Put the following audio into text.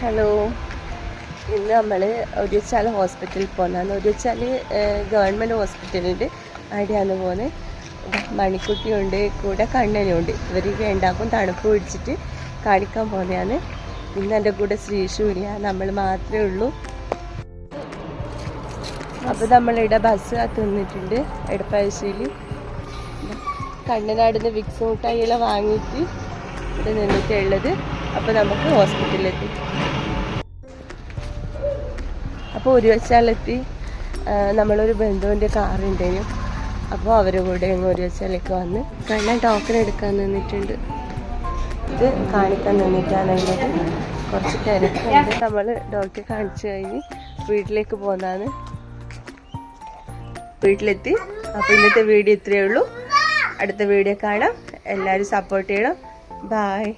Hello, ഇന്ന് നമ്മൾ ഒരിച്ചാൽ ഹോസ്പിറ്റലിൽ പോകുന്നതാണ്. ഒരിച്ചാൽ ഗവൺമെൻറ് ഹോസ്പിറ്റലുണ്ട്, അവിടെയാണ് പോകുന്നത്. മണിക്കുട്ടിയുണ്ട്, കൂടെ കണ്ണനുണ്ട്. ഇവർ രണ്ടാക്കും തണുപ്പ് പിടിച്ചിട്ട് കാണിക്കാൻ പോകുന്നതാണ്. ഇന്ന് എൻ്റെ കൂടെ ശ്രീഷു ഇല്ല, നമ്മൾ മാത്രമേ ഉള്ളൂ. അപ്പോൾ നമ്മളിവിടെ ബസ് കാത്തുനിന്നിട്ടുണ്ട്. എടപ്പാശ്ശേരി കണ്ണനാടുന്ന് വിക്സ് മുട്ടായിയെല്ലാം വാങ്ങിയിട്ട് ഇവിടെ നിന്നിട്ടുള്ളത്. അപ്പോൾ നമുക്ക് ഹോസ്പിറ്റലിലെത്തി. അപ്പോൾ ഒരു വച്ചാലെത്തി നമ്മളൊരു ബന്ധുവിൻ്റെ കാറുണ്ടായിരുന്നു. അപ്പോൾ അവരുടെ കൂടെ ഒരു വച്ചാലേക്ക് വന്ന് കണ്ണൻ ടോക്കൺ എടുക്കാൻ നിന്നിട്ടുണ്ട്. ഇത് കാണിക്കാൻ നിന്നിട്ടാണുള്ളത്. കുറച്ച് തിരക്കുണ്ട്. നമ്മൾ ഡോക്ടറെ കാണിച്ചു കഴിഞ്ഞ് വീട്ടിലേക്ക് പോകുന്നതാണ്. വീട്ടിലെത്തി. അപ്പോൾ ഇന്നത്തെ വീഡിയോ ഇത്രയേ ഉള്ളൂ. അടുത്ത വീഡിയോ കാണാം. എല്ലാവരും സപ്പോർട്ട് ചെയ്യണം. ബായ്.